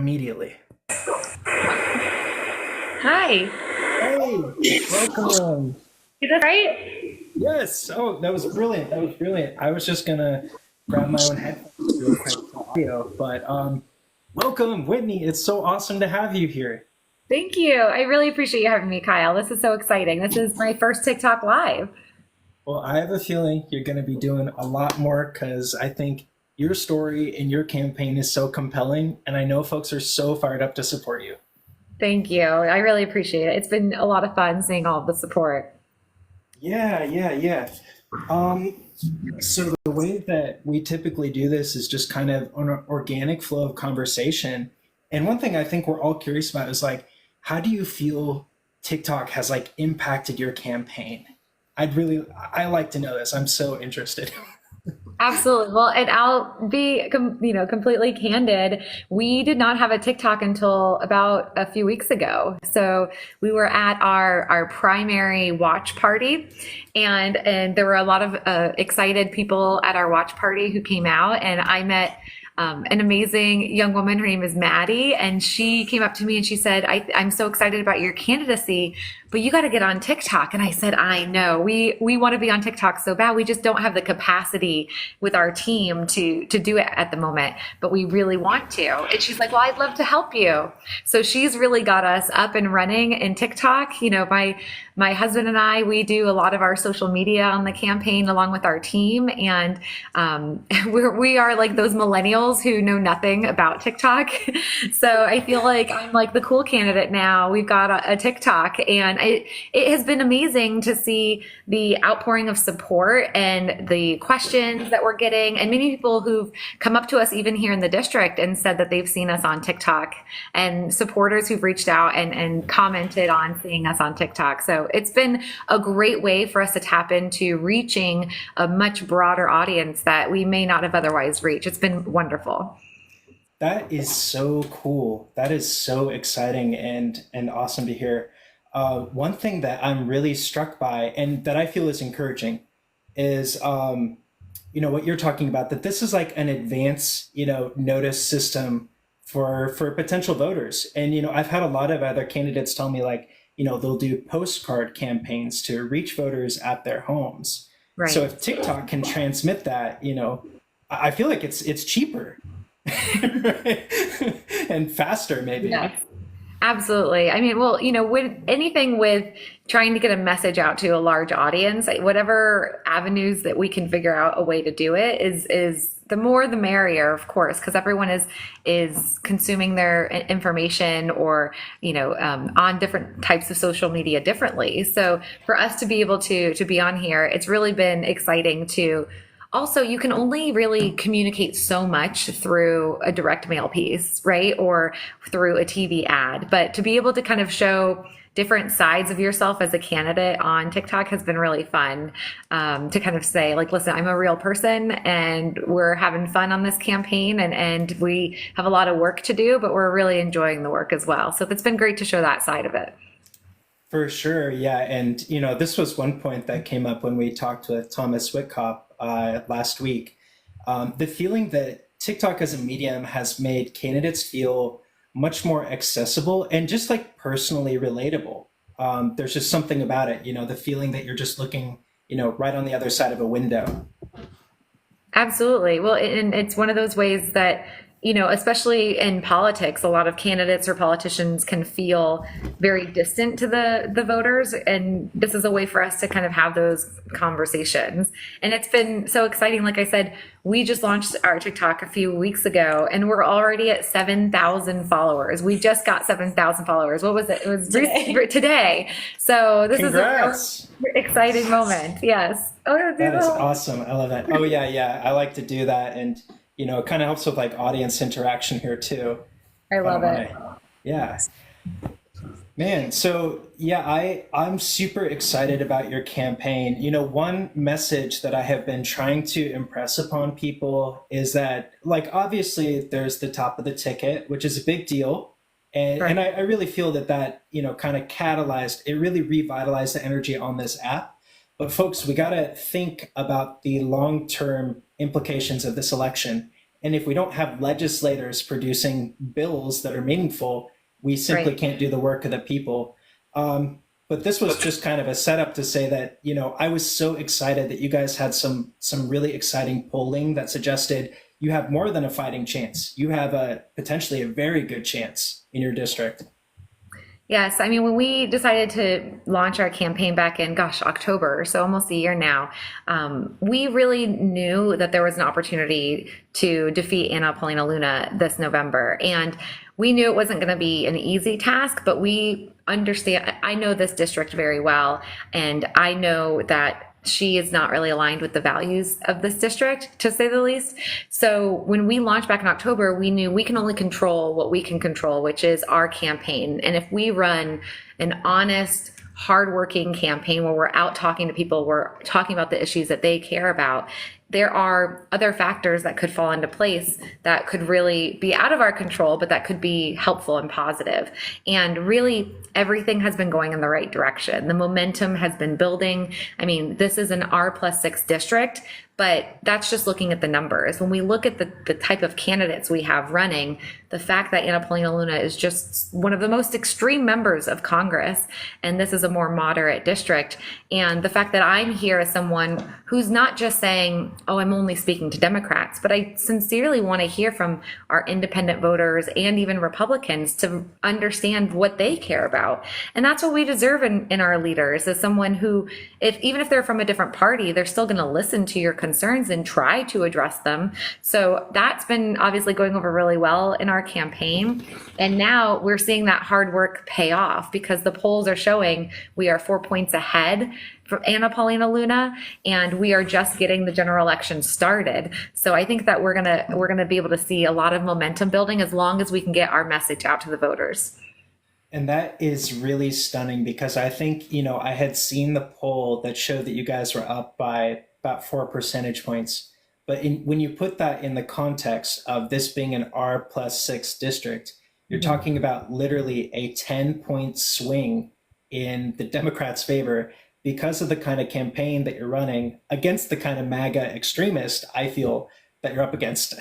Immediately. Hi. Hey, welcome. Is that right? Yes. Oh, that was brilliant. That was brilliant. I was just gonna grab my own headphones real quick for audio, but welcome, Whitney. It's so awesome to have you here. Thank you. I really appreciate you having me, Kyle. This is so exciting. This is my first TikTok live. Well, I have a feeling you're gonna be doing a lot more because I think your story and your campaign is so compelling, and I know folks are so fired up to support you. Thank you. I really appreciate it. It's been a lot of fun seeing all of the support. Yeah, yeah, yeah. Um, so the way that we typically do this is just kind of on an organic flow of conversation. And one thing I think we're all curious about is like, how do you feel TikTok has like impacted your campaign? I like to know this. I'm so interested. Absolutely. Well, and I'll be, completely candid. We did not have a TikTok until about a few weeks ago. So we were at our primary watch party, and there were a lot of excited people at our watch party who came out, and I met an amazing young woman. Her name is Maddie, and she came up to me and she said, I'm so excited about your candidacy, but you got to get on TikTok. And I said, I know we want to be on TikTok so bad. We just don't have the capacity with our team to do it at the moment, but we really want to. And she's like, well, I'd love to help you. So she's really got us up and running in TikTok. My husband and I, we do a lot of our social media on the campaign along with our team. And we are like those millennials who know nothing about TikTok. So I feel like I'm like the cool candidate now. We've got a TikTok, and it has been amazing to see the outpouring of support and the questions that we're getting, and many people who've come up to us even here in the district and said that they've seen us on TikTok, and supporters who've reached out and commented on seeing us on TikTok. So it's been a great way for us to tap into reaching a much broader audience that we may not have otherwise reached. It's been wonderful. That is so cool. That is so exciting and awesome to hear. One thing that I'm really struck by and that I feel is encouraging is what you're talking about, that this is like an advance notice system for potential voters. And I've had a lot of other candidates tell me like they'll do postcard campaigns to reach voters at their homes. So Right. if TikTok can transmit that, I feel like it's cheaper and faster maybe. Yes. Absolutely. I mean, well, with anything with trying to get a message out to a large audience, whatever avenues that we can figure out a way to do it is the more the merrier, of course, because everyone is consuming their information or on different types of social media differently. So for us to be able to be on here, it's really been exciting to. Also, you can only really communicate so much through a direct mail piece, right? Or through a TV ad. But to be able to kind of show different sides of yourself as a candidate on TikTok has been really fun, to kind of say, like, listen, I'm a real person and we're having fun on this campaign, and we have a lot of work to do, but we're really enjoying the work as well. So it's been great to show that side of it. For sure, yeah. And this was one point that came up when we talked with Thomas Whitcop last week. The feeling that TikTok as a medium has made candidates feel much more accessible and just like personally relatable. There's just something about it, the feeling that you're just looking, right on the other side of a window. Absolutely. Well, and it's one of those ways that, especially in politics, a lot of candidates or politicians can feel very distant to the voters. And this is a way for us to kind of have those conversations. And it's been so exciting. Like I said, we just launched our TikTok a few weeks ago and we're already at 7,000 followers. We just got 7,000 followers. What was it? It was today. So this is a Congrats. real exciting moment. Yes. Oh, no, do That the is whole. awesome. I love that. Oh yeah, yeah. I like to do that. And it kind of helps with like audience interaction here too. I I love don't it. mind. Yeah. Man, so yeah, I'm super excited about your campaign. One message that I have been trying to impress upon people is that, like, obviously there's the top of the ticket, which is a big deal. And Right. I really feel that, kind of catalyzed, it really revitalized the energy on this app. But folks, we got to think about the long-term implications of this election. And if we don't have legislators producing bills that are meaningful, we simply Right. can't do the work of the people. But this was just kind of a setup to say that, I was so excited that you guys had some really exciting polling that suggested you have more than a fighting chance. You have a potentially a very good chance in your district. Yes, I mean, when we decided to launch our campaign back in, gosh, October, so almost a year now, we really knew that there was an opportunity to defeat Anna Paulina Luna this November. And we knew it wasn't going to be an easy task, but we understand, I know this district very well, and I know that she is not really aligned with the values of this district, to say the least. So when we launched back in October, we knew we can only control what we can control, which is our campaign. And if we run an honest, hardworking campaign where we're out talking to people, we're talking about the issues that they care about, there are other factors that could fall into place that could really be out of our control, but that could be helpful and positive. And really, everything has been going in the right direction. The momentum has been building. I mean, this is an R+6 district, but that's just looking at the numbers. When we look at the type of candidates we have running, the fact that Anna Paulina Luna is just one of the most extreme members of Congress, and this is a more moderate district, and the fact that I'm here as someone who's not just saying, oh, I'm only speaking to Democrats, but I sincerely want to hear from our independent voters and even Republicans to understand what they care about. And that's what we deserve in our leaders, as someone who, even if they're from a different party, they're still going to listen to your concerns and try to address them. So that's been obviously going over really well in our campaign. And now we're seeing that hard work pay off, because the polls are showing we are 4 points ahead for Anna Paulina Luna, and we are just getting the general election started. So I think that we're gonna be able to see a lot of momentum building as long as we can get our message out to the voters. And that is really stunning because I think, I had seen the poll that showed that you guys were up by about 4 percentage points. But when you put that in the context of this being an R+6 district, you're talking about literally a 10-point swing in the Democrats' favor because of the kind of campaign that you're running against the kind of MAGA extremist I feel that you're up against.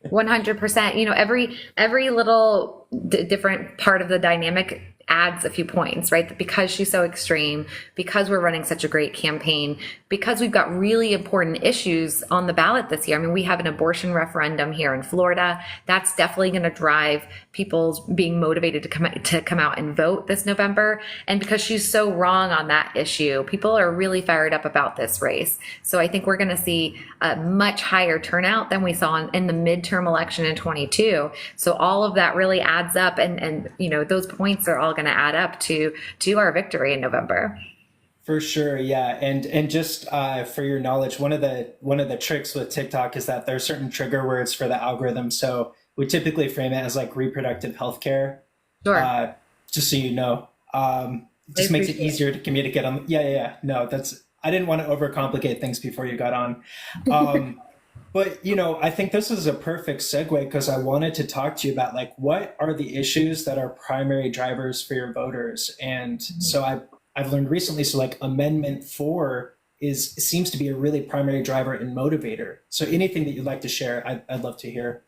100%. Every little different part of the dynamic adds a few points, right? Because she's so extreme, because we're running such a great campaign, because we've got really important issues on the ballot this year. I mean, we have an abortion referendum here in Florida. That's definitely going to drive people being motivated to come out and vote this November. And because she's so wrong on that issue, people are really fired up about this race. So I think we're going to see a much higher turnout than we saw in the midterm election in 22. So all of that really adds up, and those points are all going to add up to our victory in November. For sure, yeah, and just for your knowledge, one of the tricks with TikTok is that there are certain trigger words for the algorithm. So we typically frame it as like reproductive health care, Sure. just so you know. It I just makes it appreciate easier to communicate on. Yeah, yeah, yeah. No, that's I didn't want to overcomplicate things before you got on. Um, But I think this is a perfect segue because I wanted to talk to you about like what are the issues that are primary drivers for your voters. And so I've learned recently, so like Amendment 4 seems to be a really primary driver and motivator. So anything that you'd like to share, I'd love to hear.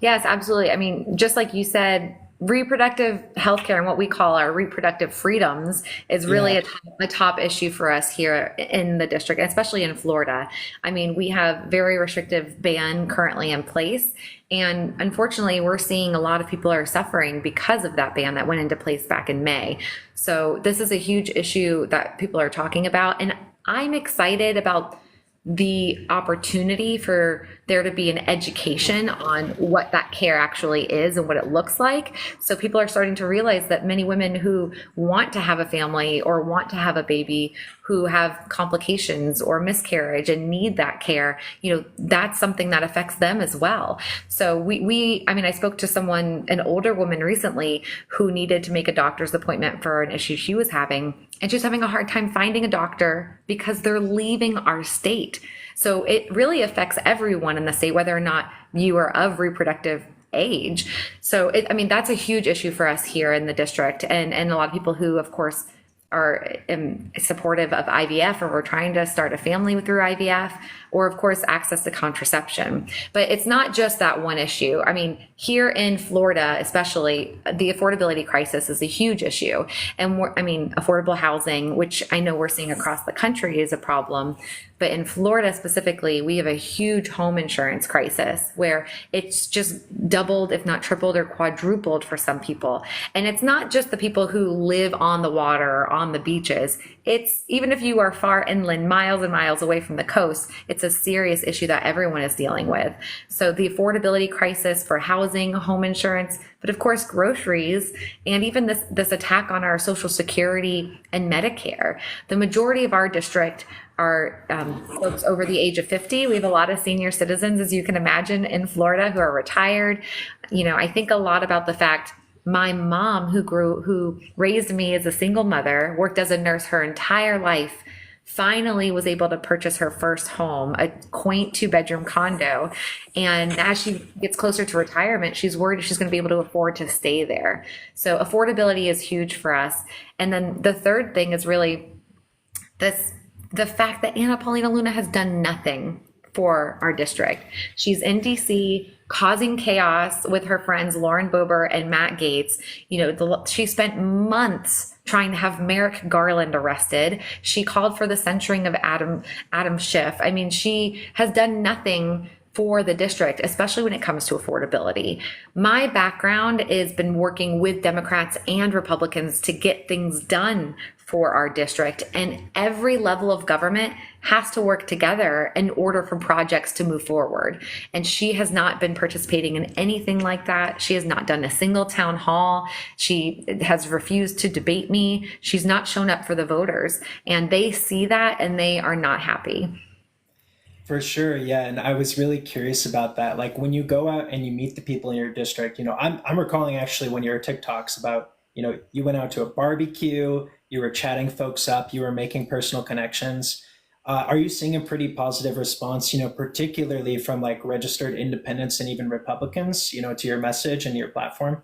Yes, absolutely. I mean, just like you said, reproductive healthcare and what we call our reproductive freedoms is really Yeah. a top issue for us here in the district, especially in Florida. I mean, we have very restrictive ban currently in place. And unfortunately, we're seeing a lot of people are suffering because of that ban that went into place back in May. So this is a huge issue that people are talking about. And I'm excited about the opportunity for there to be an education on what that care actually is and what it looks like. So people are starting to realize that many women who want to have a family or want to have a baby, who have complications or miscarriage and need that care, that's something that affects them as well. So I mean, I spoke to an older woman recently who needed to make a doctor's appointment for an issue she was having. And she's having a hard time finding a doctor because they're leaving our state. So it really affects everyone in the state, whether or not you are of reproductive age. So I mean, that's a huge issue for us here in the district, and a lot of people who, of course, are supportive of IVF, or we're trying to start a family through IVF, or of course access to contraception. But it's not just that one issue. I mean, here in Florida, especially, the affordability crisis is a huge issue. And I mean, affordable housing, which I know we're seeing across the country, is a problem. But in Florida specifically, we have a huge home insurance crisis where it's just doubled, if not tripled or quadrupled for some people. And it's not just the people who live on the water or on the beaches. It's even if you are far inland, miles and miles away from the coast, it's a serious issue that everyone is dealing with. So the affordability crisis for housing, home insurance, but of course groceries, and even this attack on our Social Security and Medicare. The majority of our district are folks over the age of 50. We have a lot of senior citizens, as you can imagine, in Florida who are retired. You know, I think a lot about the fact my mom, who raised me as a single mother, worked as a nurse her entire life, finally was able to purchase her first home, a quaint 2-bedroom condo. And as she gets closer to retirement, she's worried she's going to be able to afford to stay there. So affordability is huge for us. And then the third thing is really the fact that Anna Paulina Luna has done nothing for our district. She's in DC causing chaos with her friends Lauren Boebert and Matt Gaetz. You know, she spent months trying to have Merrick Garland arrested. She called for the censuring of Adam Schiff. I mean, she has done nothing for the district, especially when it comes to affordability. My background has been working with Democrats and Republicans to get things done for our district, and every level of government has to work together in order for projects to move forward. And she has not been participating in anything like that. She has not done a single town hall. She has refused to debate me. She's not shown up for the voters, and they see that and they are not happy. For sure, yeah, and I was really curious about that. Like when you go out and you meet the people in your district, I'm recalling actually one of your TikToks about, you went out to a barbecue, you were chatting folks up, you were making personal connections. Are you seeing a pretty positive response, particularly from like registered independents and even Republicans, to your message and your platform?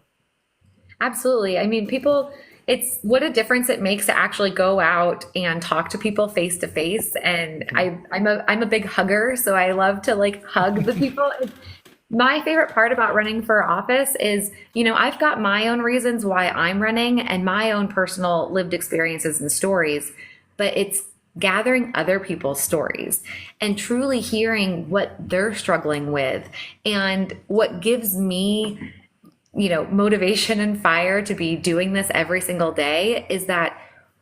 Absolutely. I mean, people, it's what a difference it makes to actually go out and talk to people face to face. And I'm a big hugger, so I love to like hug the people. My favorite part about running for office is, I've got my own reasons why I'm running and my own personal lived experiences and stories, but it's gathering other people's stories and truly hearing what they're struggling with. And what gives me, motivation and fire to be doing this every single day is that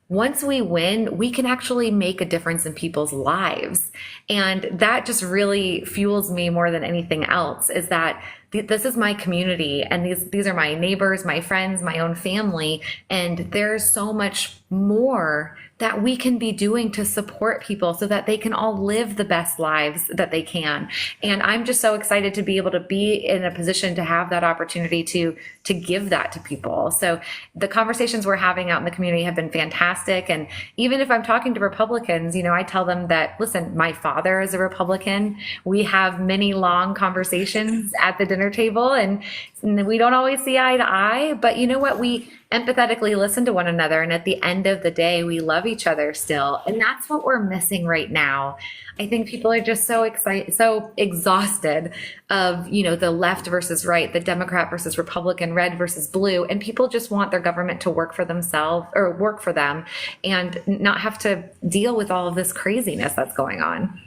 once we win, we can actually make a difference in people's lives. And that just really fuels me more than anything else, is that this is my community and these are my neighbors, my friends, my own family. And there's so much more that we can be doing to support people so that they can all live the best lives that they can. And I'm just so excited to be able to be in a position to have that opportunity to give that to people. So the conversations we're having out in the community have been fantastic. And even if I'm talking to Republicans, I tell them that, listen, my father is a Republican. We have many long conversations at the dinner table, and we don't always see eye to eye, but you know what? We empathetically listen to one another. And at the end of the day, we love each other still. And that's what we're missing right now. I think people are just so excited, so exhausted of, the left versus right, the Democrat versus Republican, red versus blue. And people just want their government to work for themselves or work for them and not have to deal with all of this craziness that's going on.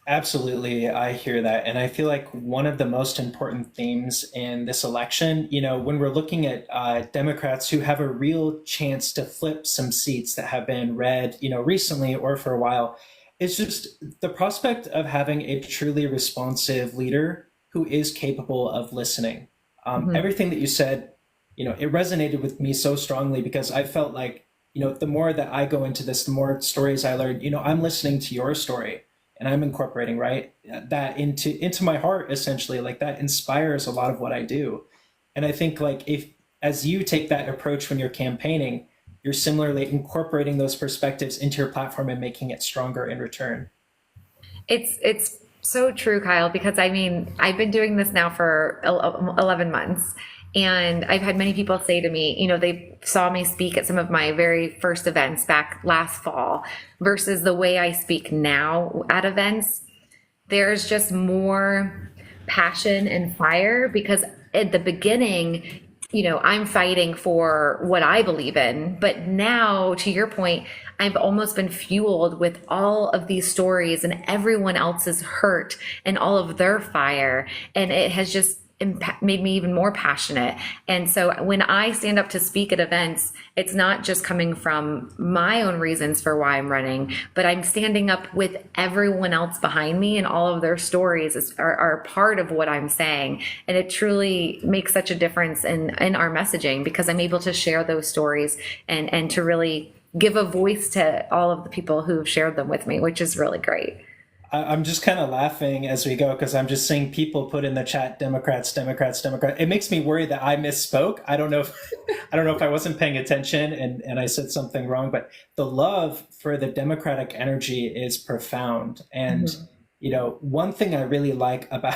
Absolutely, I hear that. And I feel like one of the most important themes in this election, when we're looking at Democrats who have a real chance to flip some seats that have been red, recently or for a while, is just the prospect of having a truly responsive leader who is capable of listening. Everything that you said, it resonated with me so strongly because I felt like, the more that I go into this, the more stories I learn, I'm listening to your story. And I'm incorporating that into my heart, essentially. Like that inspires a lot of what I do. And I think like if as you take that approach when you're campaigning, you're similarly incorporating those perspectives into your platform and making it stronger in return. It's so true, Kyle, because I mean, I've been doing this now for 11 months. And I've had many people say to me, they saw me speak at some of my very first events back last fall versus the way I speak now at events. There's just more passion and fire because at the beginning, I'm fighting for what I believe in. But now, to your point, I've almost been fueled with all of these stories and everyone else's hurt and all of their fire. And it has just made me even more passionate. And so when I stand up to speak at events, it's not just coming from my own reasons for why I'm running, but I'm standing up with everyone else behind me, and all of their stories are part of what I'm saying. And it truly makes such a difference in our messaging because I'm able to share those stories and to really give a voice to all of the people who've shared them with me, which is really great. I'm just kind of laughing as we go because I'm just seeing people put in the chat Democrats, Democrats, Democrats. It makes me worry that I misspoke. I don't know if I don't know if I wasn't paying attention and I said something wrong, but the love for the Democratic energy is profound. And one thing I really like about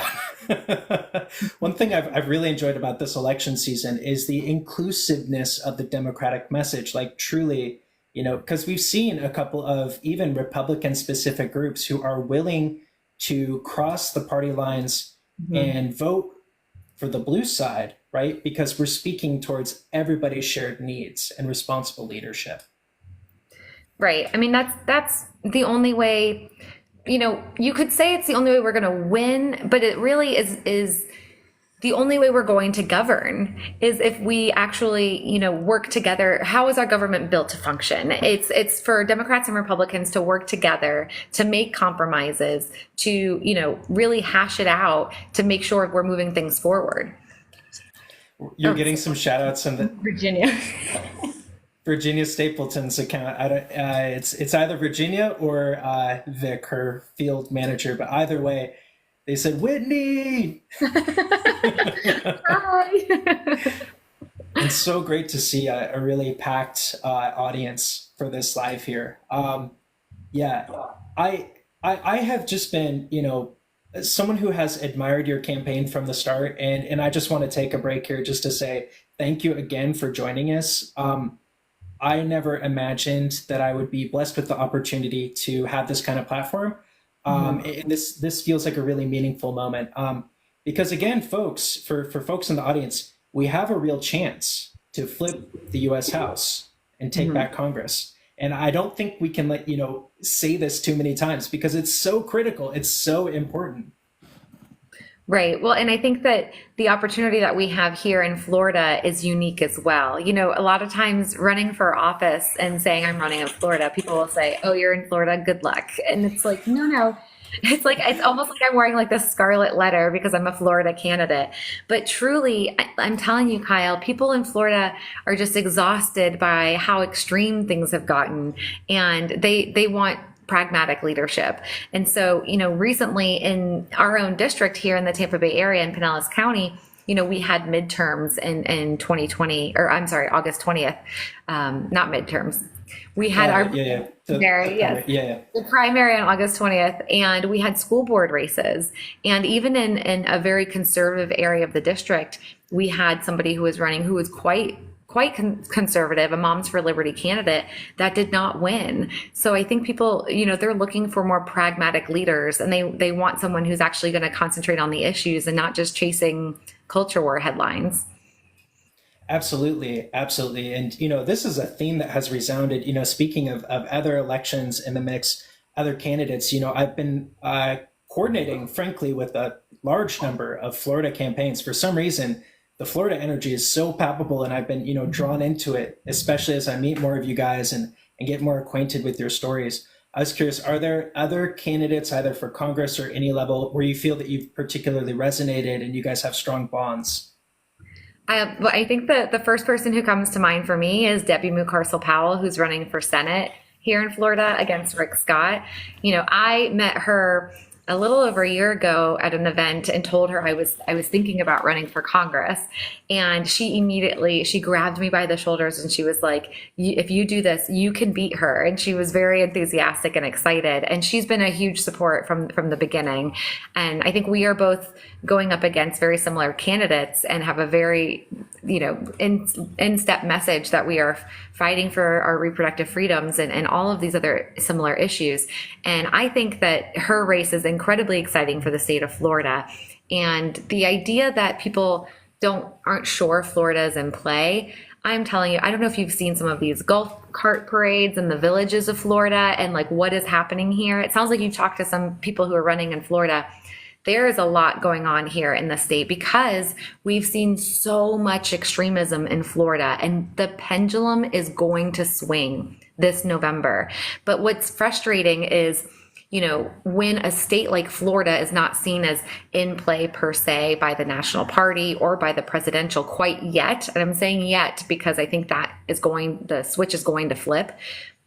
one thing I've really enjoyed about this election season is the inclusiveness of the Democratic message. Like truly, because we've seen a couple of even Republican specific groups who are willing to cross the party lines and vote for the blue side, right? Because we're speaking towards everybody's shared needs and responsible leadership. Right. I mean, that's the only way, you could say it's the only way we're going to win, but it really is the only way we're going to govern is if we actually, work together. How is our government built to function? It's for Democrats and Republicans to work together, to make compromises, to, really hash it out, to make sure we're moving things forward. You're getting some shout outs in the Virginia. Virginia Stapleton's account. I don't, it's either Virginia or Vic, her field manager, but either way, they said, Whitney! Hi. It's so great to see a really packed audience for this live here. Yeah, I have just been, someone who has admired your campaign from the start, and I just want to take a break here just to say thank you again for joining us. I never imagined that I would be blessed with the opportunity to have this kind of platform. And this feels like a really meaningful moment. Because again, folks, for folks in the audience, we have a real chance to flip the US House and take back Congress. And I don't think we can say this too many times because it's so critical. It's so important. Right. Well, and I think that the opportunity that we have here in Florida is unique as well. A lot of times running for office and saying I'm running in Florida, people will say, "Oh, you're in Florida, good luck." And it's like, no. It's almost like I'm wearing like this scarlet letter because I'm a Florida candidate. But truly, I'm telling you, Kyle, people in Florida are just exhausted by how extreme things have gotten, and they want pragmatic leadership. And so, recently in our own district here in the Tampa Bay area in Pinellas County, we had midterms in 2020, or I'm sorry, August 20th, not midterms. We had our primary, the primary on August 20th, and we had school board races. And even in a very conservative area of the district, we had somebody who was running who was quite conservative, a Moms for Liberty candidate that did not win. So I think people, they're looking for more pragmatic leaders, and they want someone who's actually going to concentrate on the issues and not just chasing culture war headlines. Absolutely. Absolutely. And, this is a theme that has resounded, speaking of other elections in the mix, other candidates, I've been coordinating, frankly, with a large number of Florida campaigns. For some reason, the Florida energy is so palpable, and I've been, drawn into it, especially as I meet more of you guys and get more acquainted with your stories. I was curious, are there other candidates either for Congress or any level where you feel that you've particularly resonated and you guys have strong bonds? Well, I think that the first person who comes to mind for me is Debbie Mucarsel Powell, who's running for Senate here in Florida against Rick Scott. I met her a little over a year ago at an event and told her I was thinking about running for Congress. And she grabbed me by the shoulders and she was like, if you do this, you can beat her. And she was very enthusiastic and excited. And she's been a huge support from the beginning. And I think we are both going up against very similar candidates and have a very, in-step message that we are fighting for our reproductive freedoms and all of these other similar issues. And I think that her race is incredibly exciting for the state of Florida. And the idea that people aren't sure Florida is in play, I'm telling you, I don't know if you've seen some of these golf cart parades in the villages of Florida and like what is happening here. It sounds like you've talked to some people who are running in Florida. There is a lot going on here in the state because we've seen so much extremism in Florida, and the pendulum is going to swing this November. But what's frustrating is, when a state like Florida is not seen as in play per se by the national party or by the presidential quite yet, and I'm saying yet because I think the switch is going to flip.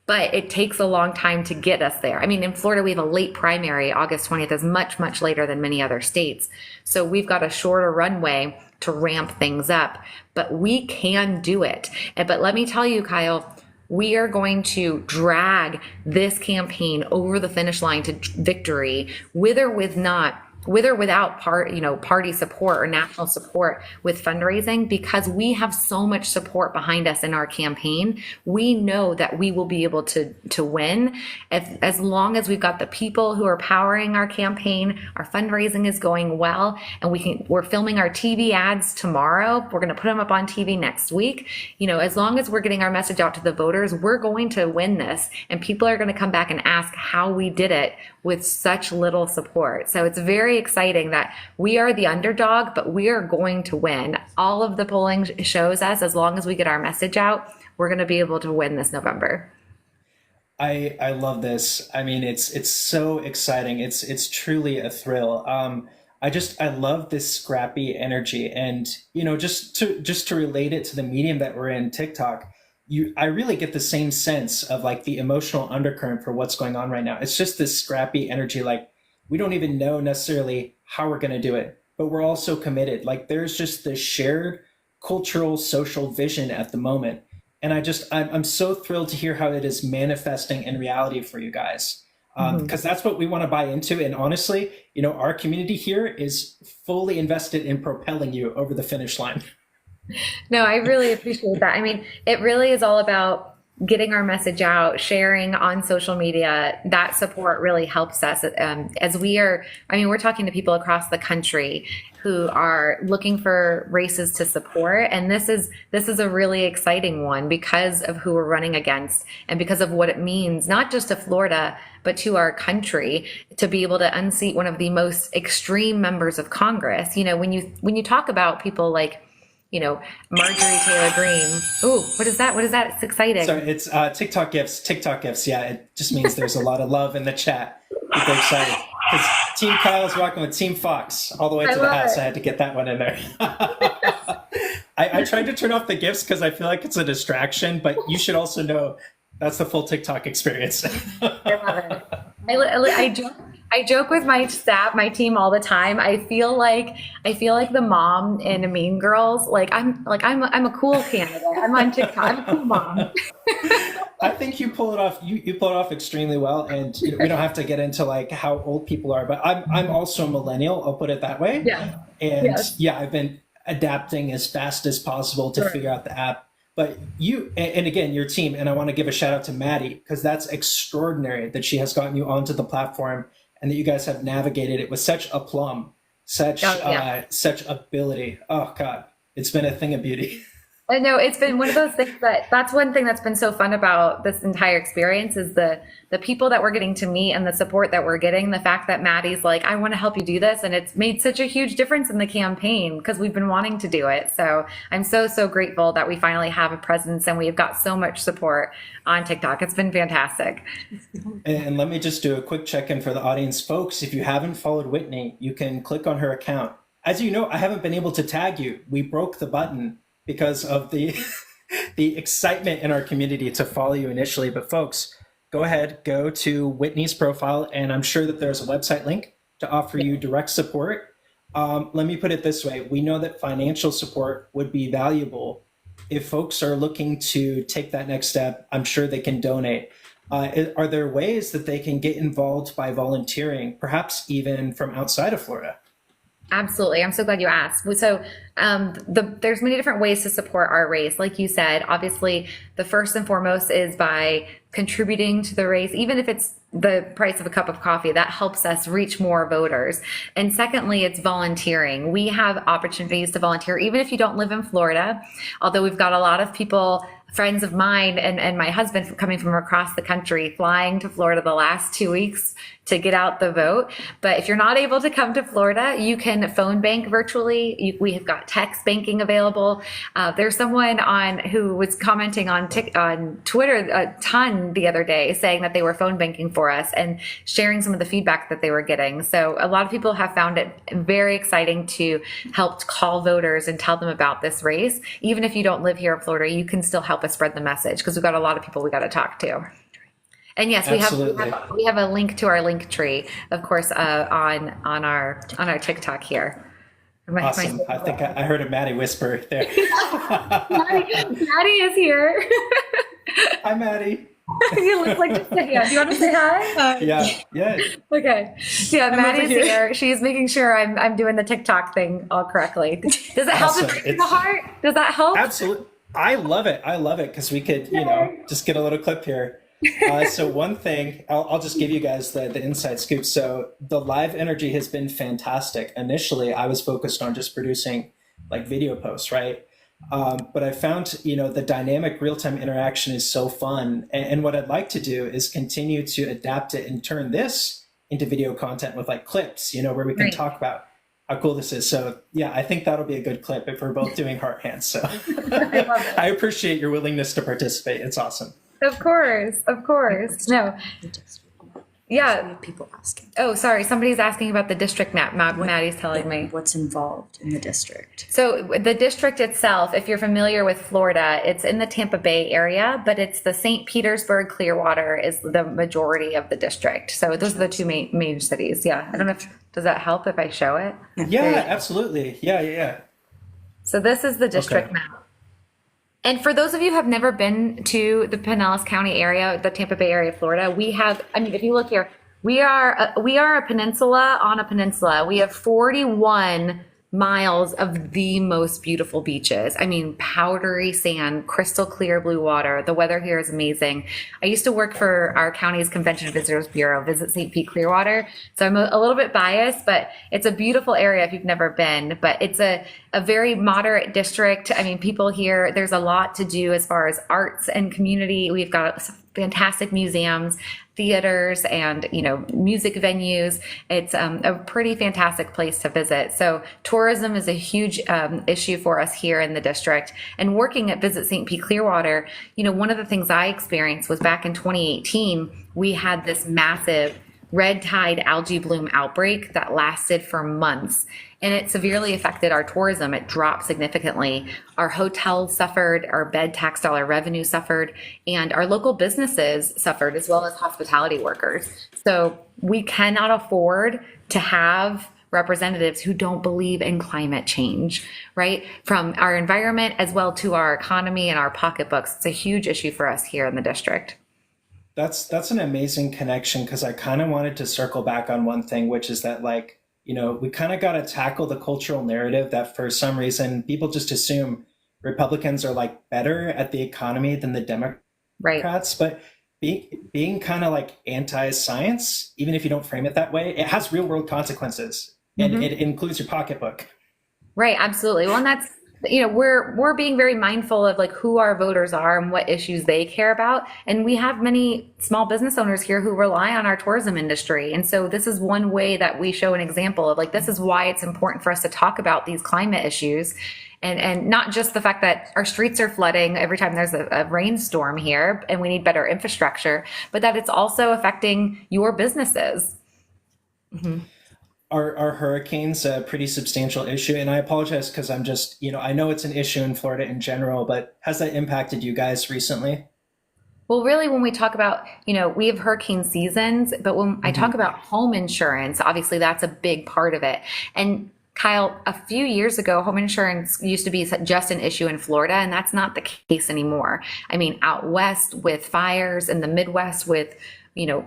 But it takes a long time to get us there. I mean, in Florida, we have a late primary. August 20th is much, much later than many other states. So we've got a shorter runway to ramp things up, but we can do it. But let me tell you, Kyle, we are going to drag this campaign over the finish line to victory, with or without party support or national support with fundraising, because we have so much support behind us in our campaign. We know that we will be able to win as long as we've got the people who are powering our campaign. Our fundraising is going well, and we're filming our TV ads tomorrow. We're going to put them up on TV next week. As long as we're getting our message out to the voters, we're going to win this, and people are going to come back and ask how we did it with such little support. So it's very exciting that we are the underdog, but we are going to win. All of the polling shows us, as long as we get our message out, we're going to be able to win this November. I love this. I mean, it's so exciting. It's truly a thrill. I love this scrappy energy, and just to relate it to the medium that we're in, TikTok. I really get the same sense of like the emotional undercurrent for what's going on right now. It's just this scrappy energy. Like, we don't even know necessarily how we're going to do it, but we're also committed. Like, there's just this shared cultural, social vision at the moment. And I'm so thrilled to hear how it is manifesting in reality for you guys. Because that's what we want to buy into. And honestly, our community here is fully invested in propelling you over the finish line. No, I really appreciate that. I mean, it really is all about getting our message out, sharing on social media. That support really helps us we're talking to people across the country who are looking for races to support. And this is a really exciting one because of who we're running against and because of what it means, not just to Florida, but to our country, to be able to unseat one of the most extreme members of Congress. When you talk about people like, Marjorie Taylor Greene. Ooh, what is that? What is that? It's exciting. So it's TikTok gifts. TikTok gifts. Yeah, it just means there's a lot of love in the chat. People are excited because Team Kyle's rocking with Team Fox all the way to the house. I had to get that one in there. I tried to turn off the gifts because I feel like it's a distraction, but you should also know that's the full TikTok experience. I love it. I joke with my staff, my team all the time. I feel like the mom in Mean Girls. I'm a cool candidate. I'm on TikTok. I'm a cool mom. I think you pull it off. You pull it off extremely well, and we don't have to get into like how old people are. But I'm also a millennial. I'll put it that way. Yeah. And yes. yeah, I've been adapting as fast as possible to figure out the app. But you, and again, your team, and I want to give a shout out to Maddie because that's extraordinary that she has gotten you onto the platform and that you guys have navigated it with such aplomb, such ability. Oh God, it's been a thing of beauty. I know it's been one of those things that's one thing that's been so fun about this entire experience is the people that we're getting to meet and the support that we're getting. The fact that Maddie's like, I want to help you do this. And it's made such a huge difference in the campaign because we've been wanting to do it. So I'm so grateful that we finally have a presence and we've got so much support on TikTok. It's been fantastic. And let me just do a quick check-in for the audience. Folks, if you haven't followed Whitney, you can click on her account. As you know, I haven't been able to tag you. We broke the button because of the excitement in our community to follow you initially. But folks, go ahead, go to Whitney's profile, and I'm sure that there's a website link to offer you direct support. Let me put it this way. We know that financial support would be valuable. If folks are looking to take that next step, I'm sure they can donate. Are there ways that they can get involved by volunteering, perhaps even from outside of Florida? Absolutely. I'm so glad you asked. So, there's many different ways to support our race. Like you said, obviously, the first and foremost is by contributing to the race, even if it's the price of a cup of coffee, that helps us reach more voters. And secondly, it's volunteering. We have opportunities to volunteer, even if you don't live in Florida, although we've got a lot of people, friends of mine and my husband coming from across the country, flying to Florida the last 2 weeks to get out the vote. But if you're not able to come to Florida, you can phone bank virtually. We have got text banking available. There's someone who was commenting on Twitter a ton the other day, saying that they were phone banking for us and sharing some of the feedback that they were getting. So a lot of people have found it very exciting to help call voters and tell them about this race. Even if you don't live here in Florida, you can still help us spread the message, because we've got a lot of people we got to talk to. And yes, we have a link to our link tree, of course, on our TikTok here. Awesome. I think I heard a Maddie whisper there. Maddie is here. Hi, Maddie. You look like just a hand. Do you want to say hi? Yeah. Okay. Yeah, I'm Maddie's over here. She's making sure I'm doing the TikTok thing all correctly. Does it help Awesome. if it's the heart? Does that help? Absolutely. I love it because we could, just get a little clip here. So one thing, I'll just give you guys the inside scoop. So the live energy has been fantastic. Initially, I was focused on just producing like video posts, right? But I found, the dynamic real-time interaction is so fun. And what I'd like to do is continue to adapt it and turn this into video content with like clips, where we can talk about how cool this is. So yeah, I think that'll be a good clip if we're both doing heart hands. So I love it. I appreciate your willingness to participate. It's awesome. Of course. No. Yeah. We have people asking. Oh, sorry. Somebody's asking about the district map. Maddie's telling me. What's involved in the district? So the district itself, if you're familiar with Florida, it's in the Tampa Bay area, but it's the St. Petersburg, Clearwater is the majority of the district. So those are the two main cities. Yeah. I don't know does that help if I show it? Yeah, absolutely. Yeah. So this is the district map. And for those of you who have never been to the Pinellas County area, the Tampa Bay area of Florida, if you look here, we are a peninsula on a peninsula. We have 41 miles of the most beautiful beaches. I mean, powdery sand, crystal clear blue water. The weather here is amazing. I used to work for our county's Convention Visitors Bureau, Visit St. Pete Clearwater. So I'm a little bit biased, but it's a beautiful area if you've never been. But it's a very moderate district. I mean, people here, there's a lot to do as far as arts and community. We've got fantastic museums, theaters, and music venues. It's a pretty fantastic place to visit. So tourism is a huge issue for us here in the district. And working at Visit St. Pete Clearwater, one of the things I experienced was back in 2018, we had this massive red tide algae bloom outbreak that lasted for months. And it severely affected our tourism. It dropped significantly. Our hotels suffered, our bed tax dollar revenue suffered, and our local businesses suffered, as well as hospitality workers. So we cannot afford to have representatives who don't believe in climate change, right? From our environment as well to our economy and our pocketbooks. It's a huge issue for us here in the district. That's an amazing connection, because I kind of wanted to circle back on one thing, which is that we kind of got to tackle the cultural narrative that for some reason people just assume Republicans are better at the economy than the Democrats. Right. But being kind of anti-science, even if you don't frame it that way, it has real world consequences, and it includes your pocketbook. Right. Absolutely. Well, and that's, we're being very mindful of who our voters are and what issues they care about. And we have many small business owners here who rely on our tourism industry. And so this is one way that we show an example of this is why it's important for us to talk about these climate issues. And not just the fact that our streets are flooding every time there's a rainstorm here and we need better infrastructure, but that it's also affecting your businesses. Mm-hmm. Are hurricanes a pretty substantial issue? And I apologize because I'm just, I know it's an issue in Florida in general, but has that impacted you guys recently? Well, really, when we talk about, we have hurricane seasons, but when I talk about home insurance, obviously that's a big part of it. And Kyle, a few years ago, home insurance used to be just an issue in Florida, and that's not the case anymore. I mean, out west with fires, in the Midwest with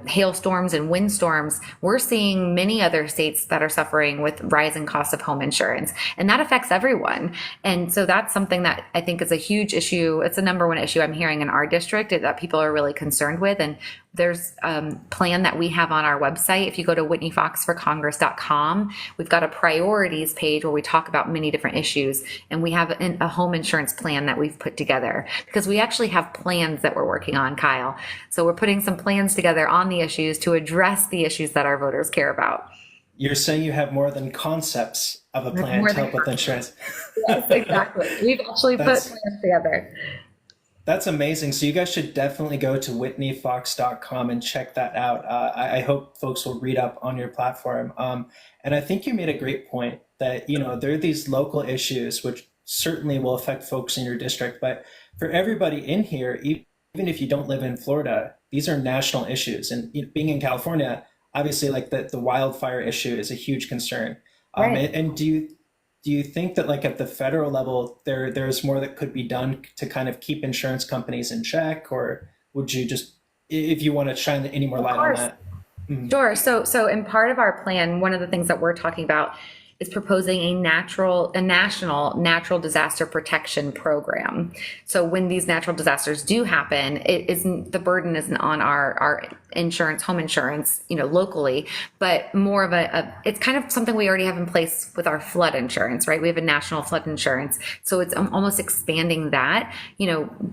hailstorms and windstorms, we're seeing many other states that are suffering with rising costs of home insurance, and that affects everyone. And so that's something that I think is a huge issue. It's the number one issue I'm hearing in our district that people are really concerned with. And there's a plan that we have on our website. If you go to whitneyfoxforcongress.com, we've got a priorities page where we talk about many different issues. And we have a home insurance plan that we've put together because we actually have plans that we're working on, Kyle. So we're putting some plans together on the issues to address the issues that our voters care about. You're saying you have more than concepts of a plan to help with insurance. Yes, exactly. We've actually put plans together. That's amazing. So you guys should definitely go to whitneyfox.com and check that out. I hope folks will read up on your platform. And I think you made a great point that, there are these local issues which certainly will affect folks in your district. But for everybody in here, even if you don't live in Florida, these are national issues. And being in California, obviously, like the wildfire issue is a huge concern. Right. And do you think that like at the federal level, there's more that could be done to kind of keep insurance companies in check, or would you just, if you want to shine any more light on that? Sure. So in part of our plan, one of the things that we're talking about is proposing a national natural disaster protection program. So when these natural disasters do happen, the burden isn't on our insurance, home insurance, locally, but more of it's kind of something we already have in place with our flood insurance, right? We have a national flood insurance. So it's almost expanding that,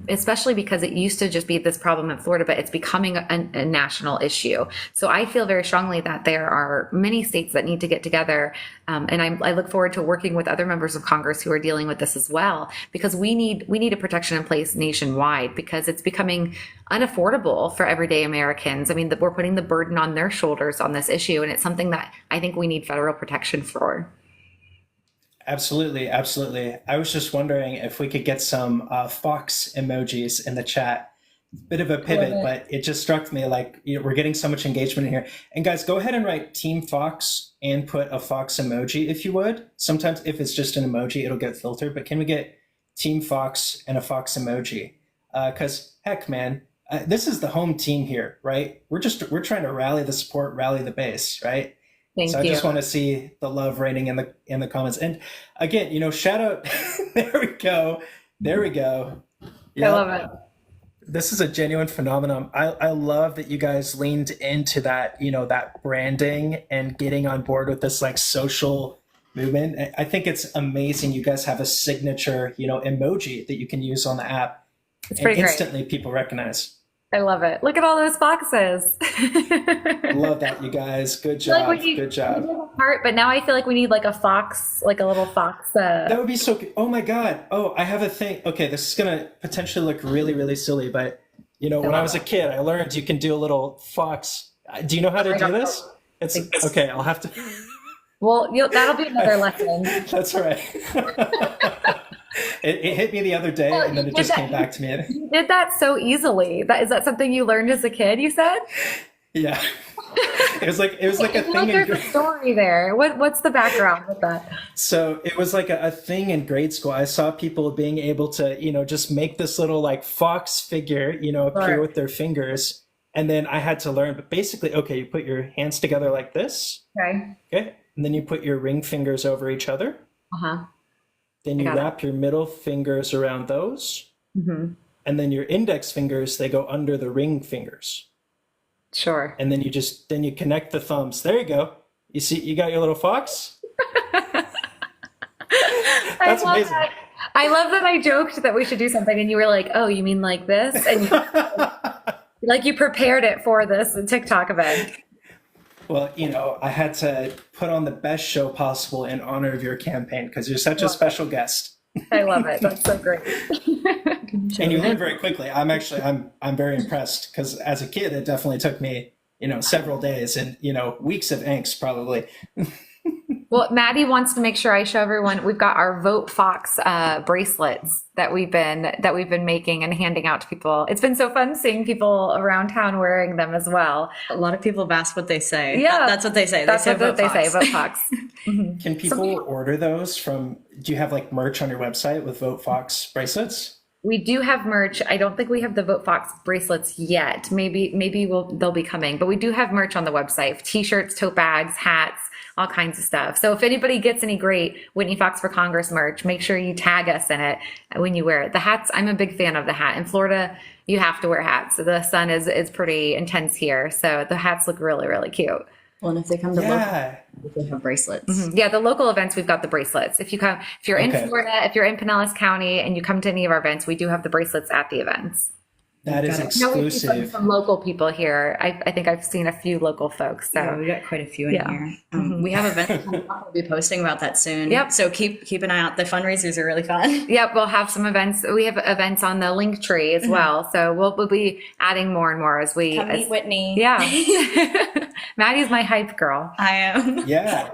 especially because it used to just be this problem in Florida, but it's becoming a national issue. So I feel very strongly that there are many states that need to get together. And I look forward to working with other members of Congress who are dealing with this as well, because we need a protection in place nationwide, because it's becoming unaffordable for everyday Americans. I mean, we're putting the burden on their shoulders on this issue, and it's something that I think we need federal protection for. Absolutely, absolutely. I was just wondering if we could get some fox emojis in the chat. Bit of a pivot, but it just struck me like we're getting so much engagement in here. And guys, go ahead and write Team Fox and put a fox emoji if you would. Sometimes if it's just an emoji, it'll get filtered. But can we get Team Fox and a fox emoji? Because heck, man, this is the home team here, right? We're trying to rally the support, rally the base, right? Thank So you. I just want to see the love raining in the comments. And again, shout out. There we go. There we go. I love it. This is a genuine phenomenon. I love that you guys leaned into that, that branding and getting on board with this like social movement. I think it's amazing. You guys have a signature, emoji that you can use on the app, It's and pretty instantly people recognize. I love it. Look at all those boxes. Love that, you guys. Good job. Good job. Heart, but now I feel like we need like a fox, like a little fox. That would be so good. Oh my God. Oh, I have a thing. Okay, this is going to potentially look really, really silly, but when I was a kid, I learned you can do a little fox. Do you know how to do this? It's okay. I'll have to. Well, that'll be another lesson. That's right. It hit me the other day, and then it just came back to me. You did that so easily. Is that something you learned as a kid, you said? Yeah. It was like a thing. There's a story there. What's the background with that? So it was like a thing in grade school. I saw people being able to, just make this little like fox figure, appear with their fingers. And then I had to learn, but basically, okay, you put your hands together like this. Okay. Okay. And then you put your ring fingers over each other. Uh-huh. Then you wrap your middle fingers around those. Mm-hmm. And then your index fingers, they go under the ring fingers. Sure. And then you connect the thumbs. There you go. You see, you got your little fox. That's amazing. That. I love that I joked that we should do something, and you were like, "Oh, you mean like this?" And you prepared it for this TikTok event. Well, I had to put on the best show possible in honor of your campaign because you're such a special guest. I love it. That's so great. And you learn very quickly. I'm very impressed because as a kid, it definitely took me, several days and, weeks of angst probably. Well, Maddie wants to make sure I show everyone we've got our Vote Fox bracelets that we've been making and handing out to people. It's been so fun seeing people around town wearing them as well. A lot of people have asked what they say. Yeah, That's what they say. That's they say what vote they Fox. say. Vote Fox. Can people order those from, do you have like merch on your website with Vote Fox bracelets? We do have merch. I don't think we have the Vote Fox bracelets yet. Maybe they'll be coming, but we do have merch on the website: t-shirts, tote bags, hats, all kinds of stuff. So if anybody gets any great Whitney Fox for Congress merch, make sure you tag us in it when you wear it. The hats, I'm a big fan of the hat. In Florida, you have to wear hats. The sun is pretty intense here, so the hats look really, really cute. Well, and if they come to Yeah. local, they have bracelets. Yeah, the local events, we've got the bracelets. If you're in Okay. Florida, if you're in Pinellas County and you come to any of our events, we do have the bracelets at the events. That is Got it. No, we see exclusive. some local people here. I think I've seen a few local folks. So Yeah, we got quite a few in Yeah. here. We have events coming up. We'll be posting about that soon. Yep. So keep an eye out. The fundraisers are really fun. yep, we'll have some events. We have events on the link tree as well. So we'll be adding more and more as we. Come meet Whitney. Yeah, Maddie's my hype girl. I am. Yeah.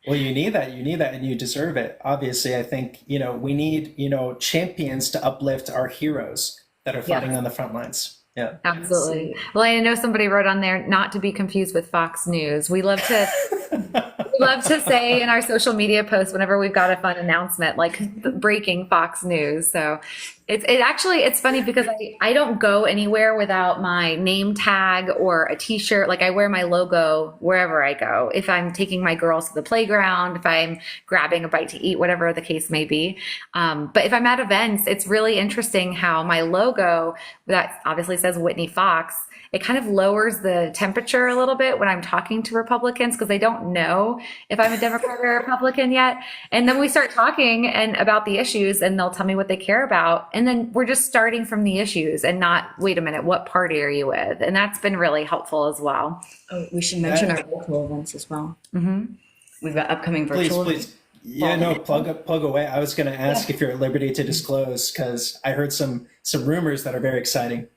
Well, you need that. You need that, and you deserve it. Obviously, I think, we need, champions to uplift our heroes that are fighting Yes. on the front lines. Yeah. Absolutely. Well, I know somebody wrote on there not to be confused with Fox News. We love to say in our social media posts whenever we've got a fun announcement, like the breaking Fox News. So it's funny because I don't go anywhere without my name tag or a t-shirt. Like I wear my logo wherever I go. If I'm taking my girls to the playground, if I'm grabbing a bite to eat, whatever the case may be. But if I'm at events, it's really interesting how my logo that obviously says Whitney Fox, it kind of lowers the temperature a little bit when I'm talking to Republicans because they don't know if I'm a Democrat or a Republican yet. And then we start talking about the issues and they'll tell me what they care about. And then we're just starting from the issues and not, wait a minute, what party are you with? And that's been really helpful as well. Oh, we should mention our virtual events as well. We've got upcoming virtual events. Please. Yeah, no, plug away. I was going to ask if you're at liberty to disclose because I heard some rumors that are very exciting.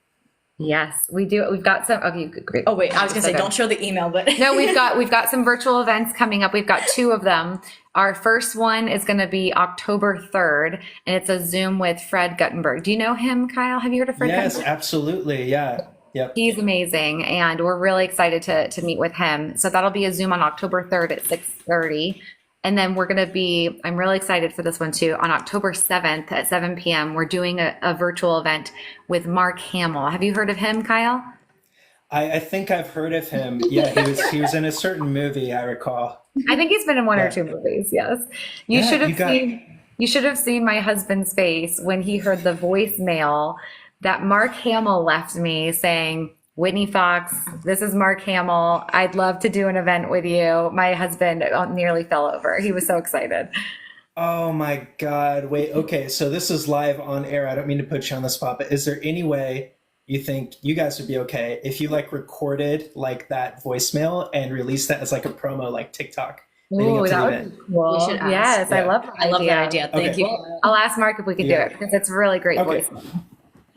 Yes, we do. We've got some. Okay, great. Oh wait, I was gonna say Okay. don't show the email, but No, we've got some virtual events coming up. We've got two of them. Our first one is going to be October 3rd, and it's a Zoom with Fred Guttenberg. Do you know him, Kyle? Have you heard of Fred Yes, Guttenberg? absolutely. Yeah. Yep. He's amazing, and we're really excited to meet with him. So that'll be a Zoom on October 3rd at 6:30. And then I'm really excited for this one too. On October 7th at 7 p.m., we're doing a virtual event with Mark Hamill. Have you heard of him, Kyle? I think I've heard of him. Yeah, he was in a certain movie, I recall. I think he's been in one or Yeah. two movies. Yes, you Yeah, should have you got- seen. You should have seen my husband's face when he heard the voicemail that Mark Hamill left me saying, "Whitney Fox, this is Mark Hamill. I'd love to do an event with you." My husband nearly fell over. He was so excited. Oh my God. Wait, okay. So this is live on air. I don't mean to put you on the spot, but is there any way you think you guys would be okay if you like recorded like that voicemail and released that as like a promo, like TikTok leading up Ooh, to the that event? would be cool. We should ask. Yes, I Yeah. love that I love that idea. idea. Thank Okay. you. I'll ask Mark if we could do Yeah. it because it's a really great Okay. voicemail.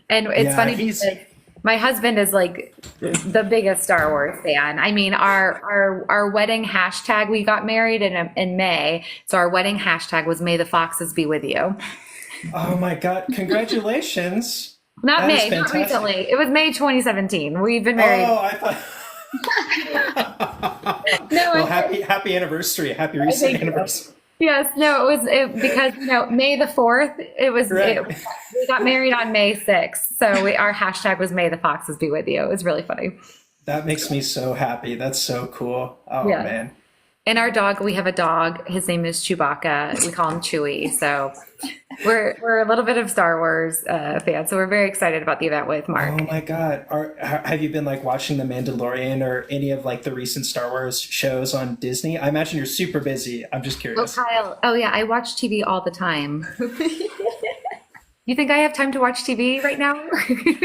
And it's Yeah, funny he's- because my husband is like the biggest Star Wars fan. I mean, our wedding hashtag, we got married in May. So our wedding hashtag was "May the Foxes be with you." Oh my God. Congratulations. Not That is May, not fantastic. recently. It was May 2017. We've been married. Oh, I thought. No, Well, I- happy anniversary. Happy recent Thank you. anniversary. Yes, no, because May the 4th, Right. we got married on May 6th. So our hashtag was "May the Foxes be with you." It was really funny. That makes me so happy. That's so cool. Oh Yeah. man. And our dog, we have a dog. His name is Chewbacca. We call him Chewie. So we're a little bit of Star Wars fans. So we're very excited about the event with Mark. Oh my God. Have you been like watching The Mandalorian or any of like the recent Star Wars shows on Disney? I imagine you're super busy. I'm just Oh, curious. Kyle. Oh, yeah. I watch TV all the time. You think I have time to watch TV right now?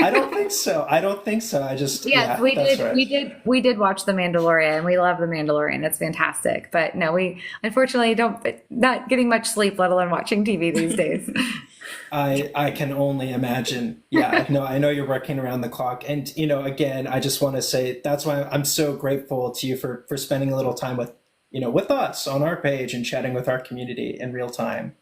I don't think so. I just, Yes, yeah, we that's did. right. We did watch The Mandalorian. We love The Mandalorian. It's fantastic. But no, we unfortunately not getting much sleep, let alone watching TV these days. I can only imagine. Yeah, no, I know you're working around the clock. And, again, I just want to say that's why I'm so grateful to you for spending a little time with, with us on our page and chatting with our community in real time.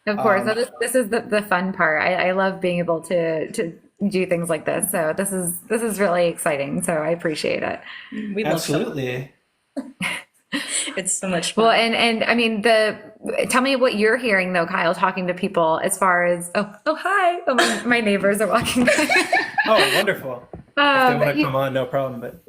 Of course. So this is the fun part. I love being able to do things like this. So this is really exciting. So I appreciate it. We love Absolutely. it's so much fun. Well, and I mean tell me what you're hearing though, Kyle, talking to people as far as hi. My neighbors are walking by. Oh, wonderful. If they want to come on, no problem. But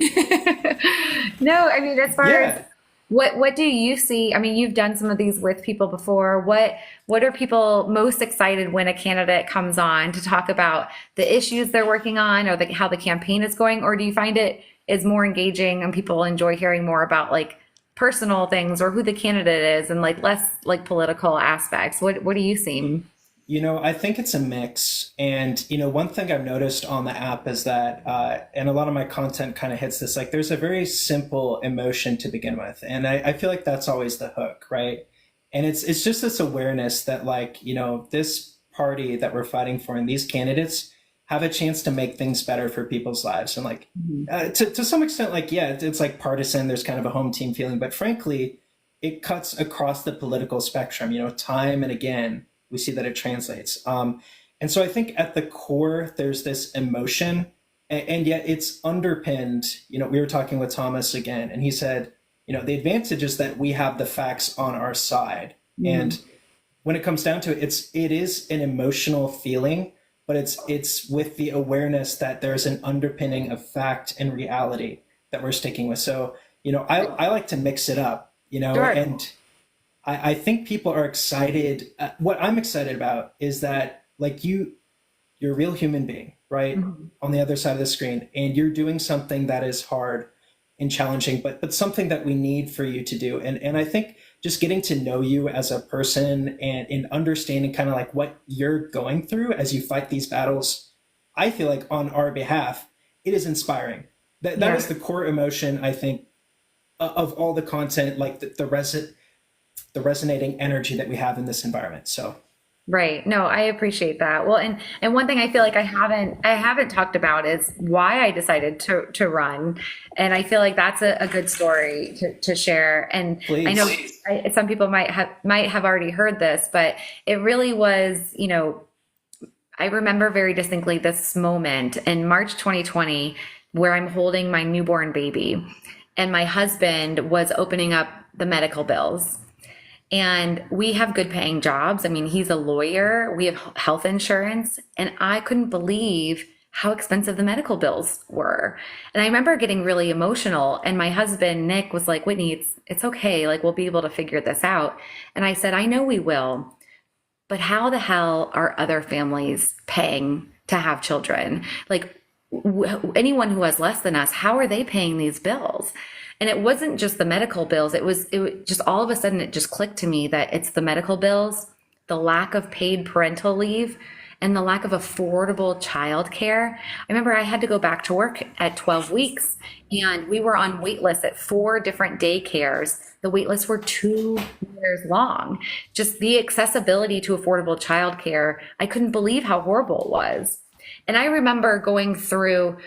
No, I mean as far yeah. as what do you see? I mean, you've done some of these with people before. What are people most excited when a candidate comes on to talk about the issues they're working on or how the campaign is going? Or do you find it is more engaging and people enjoy hearing more about like personal things or who the candidate is and like less like political aspects? What do you see? I think it's a mix. And, one thing I've noticed on the app is that, and a lot of my content kind of hits this, like there's a very simple emotion to begin with. And I feel like that's always the hook, right? And it's just this awareness that like, this party that we're fighting for and these candidates have a chance to make things better for people's lives. And like, to some extent, like, yeah, it's like partisan, there's kind of a home team feeling, but frankly, it cuts across the political spectrum, time and again. We see that it translates. And so I think at the core, there's this emotion, and yet it's underpinned. We were talking with Thomas again, and he said, the advantage is that we have the facts on our side. And when it comes down to it, it is an emotional feeling, but it's with the awareness that there's an underpinning of fact and reality that we're sticking with. So, I like to mix it up, Sure. and I think people are excited. What I'm excited about is that like you're a real human being, right? On the other side of the screen, and you're doing something that is hard and challenging, but something that we need for you to do. And I think just getting to know you as a person and understanding kind of like what you're going through as you fight these battles, I feel like on our behalf, it is inspiring. That is the core emotion, I think, of all the content, like the resonating energy that we have in this environment. So Right. No, I appreciate that. Well, and one thing I feel like I haven't talked about is why I decided to run. And I feel like that's a good story to share. And Please. I know some people might have already heard this, but it really was, I remember very distinctly this moment in March 2020 where I'm holding my newborn baby and my husband was opening up the medical bills. And we have good paying jobs. I mean, he's a lawyer. We have health insurance. And I couldn't believe how expensive the medical bills were. And I remember getting really emotional. And my husband, Nick, was like, Whitney, it's okay. Like, we'll be able to figure this out. And I said, I know we will. But how the hell are other families paying to have children? Like, anyone who has less than us, how are they paying these bills? And it wasn't just the medical bills. It was just all of a sudden it just clicked to me that it's the medical bills, the lack of paid parental leave, and the lack of affordable childcare. I remember I had to go back to work at 12 weeks and we were on wait lists at 4 different daycares. The wait lists were 2 years long. Just the accessibility to affordable childcare, I couldn't believe how horrible it was. And I remember going through,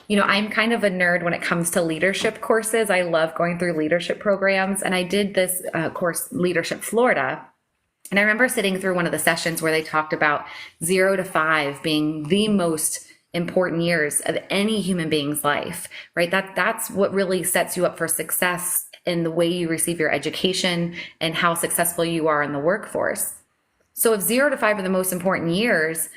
I'm kind of a nerd when it comes to leadership courses. I love going through leadership programs. And I did this course, Leadership Florida. And I remember sitting through one of the sessions where they talked about 0 to 5 being the most important years of any human being's life, right? That's what really sets you up for success in the way you receive your education and how successful you are in the workforce. So if 0 to 5 are the most important years,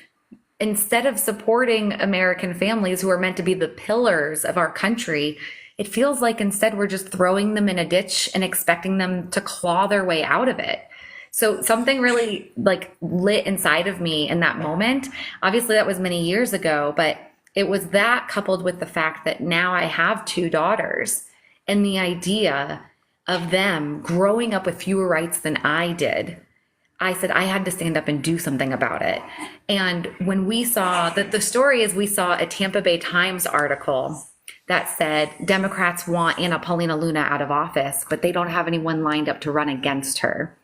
instead of supporting American families who are meant to be the pillars of our country, it feels like instead we're just throwing them in a ditch and expecting them to claw their way out of it. So something really like lit inside of me in that moment. Obviously that was many years ago, but it was that coupled with the fact that now I have 2 daughters and the idea of them growing up with fewer rights than I did. I said I had to stand up and do something about it. And when we saw that, the story is we saw a Tampa Bay Times article that said Democrats want Anna Paulina Luna out of office, but they don't have anyone lined up to run against her.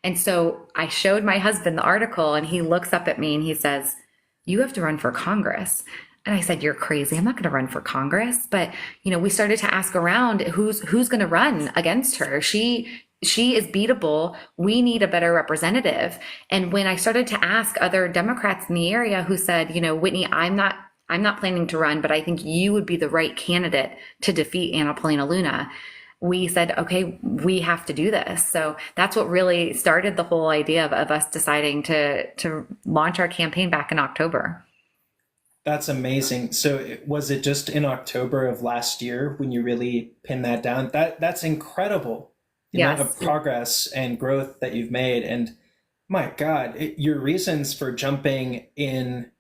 And so I showed my husband the article and he looks up at me and he says, you have to run for Congress. And I said, you're crazy. I'm not going to run for Congress. But, we started to ask around who's going to run against her. She she is beatable. We need a better representative. And when I started to ask other Democrats in the area who said, Whitney, I'm not planning to run, but I think you would be the right candidate to defeat Anna Paulina Luna. We said, okay, we have to do this. So that's what really started the whole idea of us deciding to launch our campaign back in October. That's amazing. So was it just in October of last year when you really pinned that down? That's incredible. The amount Yes. of progress and growth that you've made. And my God, your reasons for jumping in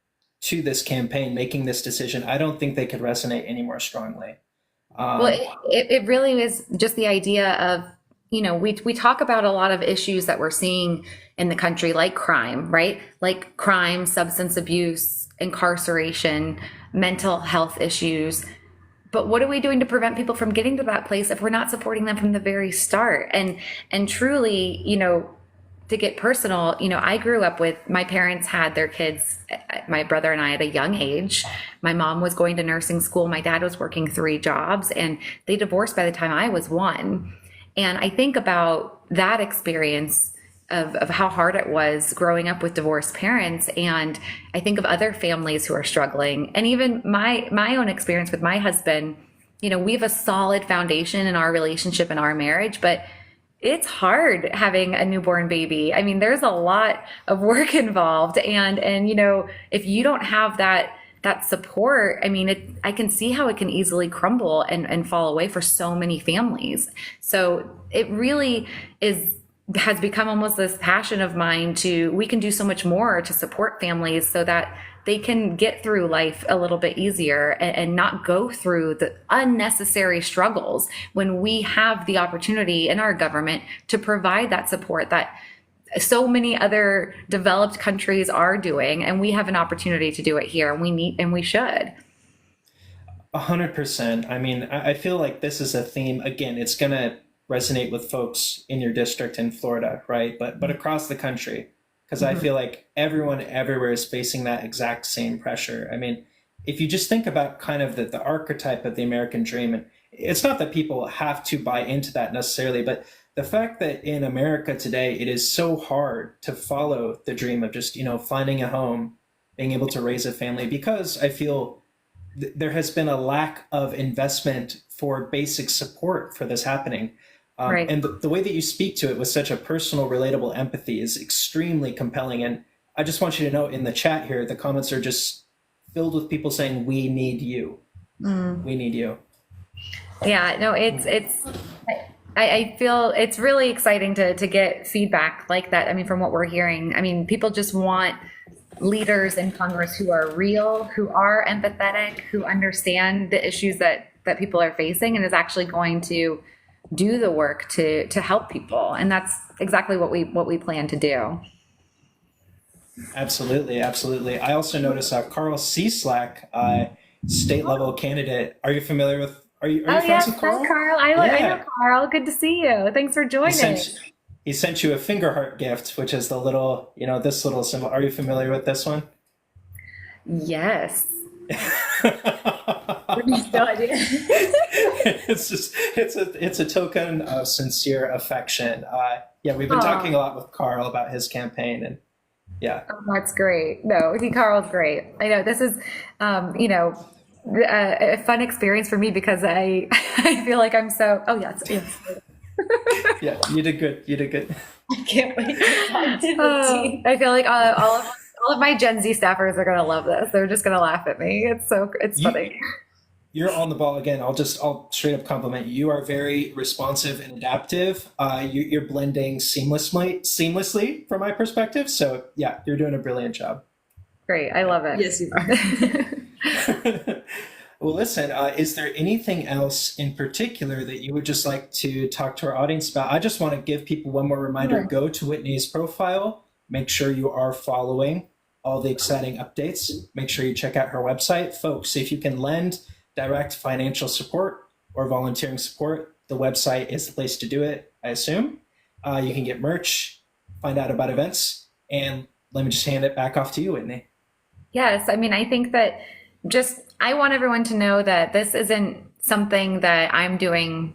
to this campaign, making this decision, I don't think they could resonate any more strongly. Well, Um, it really is just the idea of, we talk about a lot of issues that we're seeing in the country, like crime, right? Like crime, substance abuse, incarceration, mental health issues. But what are we doing to prevent people from getting to that place if we're not supporting them from the very start? And truly, to get personal, I grew up with my parents had their kids, my brother and I at a young age. My mom was going to nursing school. My dad was working 3 jobs, and they divorced by the time I was 1. And I think about that experience of how hard it was growing up with divorced parents. And I think of other families who are struggling, and even my own experience with my husband. We have a solid foundation in our relationship and our marriage, but it's hard having a newborn baby. I mean, there's a lot of work involved, and if you don't have that support, I mean, I can see how it can easily crumble and fall away for so many families. So it really has become almost this passion of mine we can do so much more to support families so that they can get through life a little bit easier and not go through the unnecessary struggles when we have the opportunity in our government to provide that support that so many other developed countries are doing. And we have an opportunity to do it here, and we should. 100%. I mean, I feel like this is a theme. Again, it's going to resonate with folks in your district in Florida, right? But across the country, because I feel like everyone everywhere is facing that exact same pressure. I mean, if you just think about kind of the archetype of the American dream, and it's not that people have to buy into that necessarily, but the fact that in America today, it is so hard to follow the dream of just, finding a home, being able to raise a family, because I feel there has been a lack of investment for basic support for this happening. Right. And the way that you speak to it with such a personal, relatable empathy is extremely compelling. And I just want you to know in the chat here, the comments are just filled with people saying, "We need you. We need you." Yeah, no, I feel it's really exciting to get feedback like that. I mean, from what we're hearing, I mean, people just want leaders in Congress who are real, who are empathetic, who understand the issues that people are facing, and is actually going to do the work to help people. And that's exactly what we plan to do. Absolutely, absolutely. I also noticed Carl Cieslak, state level candidate. Are you familiar with? Are you Oh friends yes, with hi Carl? Carl. I know Yeah, Carl. Good to see you. Thanks for he joining. he sent you a finger heart gift, which is the little, this little symbol. Are you familiar with this one? Yes. No idea. It's a token of sincere affection. Yeah, we've been Aw. talking a lot with Carl about his campaign, and yeah, Oh, that's great. No, Carl's great. I know this is, a fun experience for me because I I feel like I'm so. Oh yes, yes. yeah, you did good. You did good. I can't wait to talk to the team. I feel like all of my Gen Z staffers are gonna love this. They're just gonna laugh at me. It's You funny. you're on the ball again. I'll straight up compliment you. You are very responsive and adaptive. You're blending seamlessly from my perspective. So yeah, you're doing a brilliant job. Great. I love it. Yes, you are. Well, listen, is there anything else in particular that you would just like to talk to our audience about? I just want to give people one more reminder. Sure. Go to Whitney's profile. Make sure you are following all the exciting updates. Make sure you check out her website. Folks, if you can lend direct financial support or volunteering support, the website is the place to do it, I assume. You can get merch, find out about events, and let me just hand it back off to you, Whitney. Yes, I mean, I think that I want everyone to know that this isn't something that I'm doing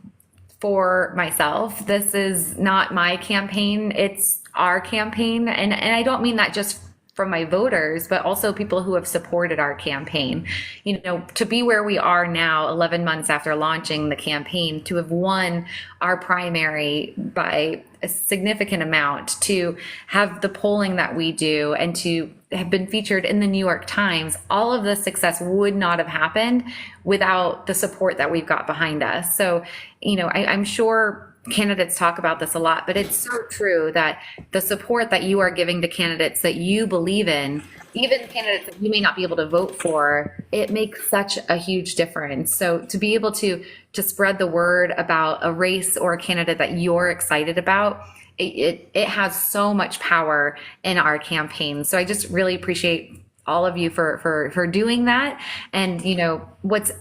for myself. This is not my campaign. It's our campaign. And I don't mean that just from my voters, but also people who have supported our campaign. You know, to be where we are now, 11 months after launching the campaign, to have won our primary by a significant amount, to have the polling that we do, and to have been featured in the New York Times, all of this success would not have happened without the support that we've got behind us. So, you know, I'm sure candidates talk about this a lot, but it's so true that the support that you are giving to candidates that you believe in, even candidates that you may not be able to vote for, it makes such a huge difference. So to be able to spread the word about a race or a candidate that you're excited about, it has so much power in our campaign. So I just really appreciate all of you for doing that. And you know, what's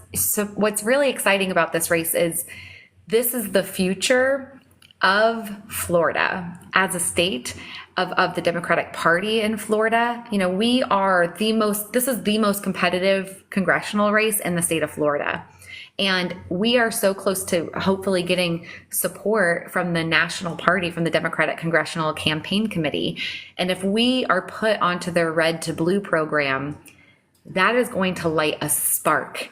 really exciting about this race is this is the future of Florida as a state, of the Democratic Party in Florida. You know, this is the most competitive congressional race in the state of Florida. And we are so close to hopefully getting support from the national party, from the Democratic Congressional Campaign Committee. And if we are put onto their Red to Blue program, that is going to light a spark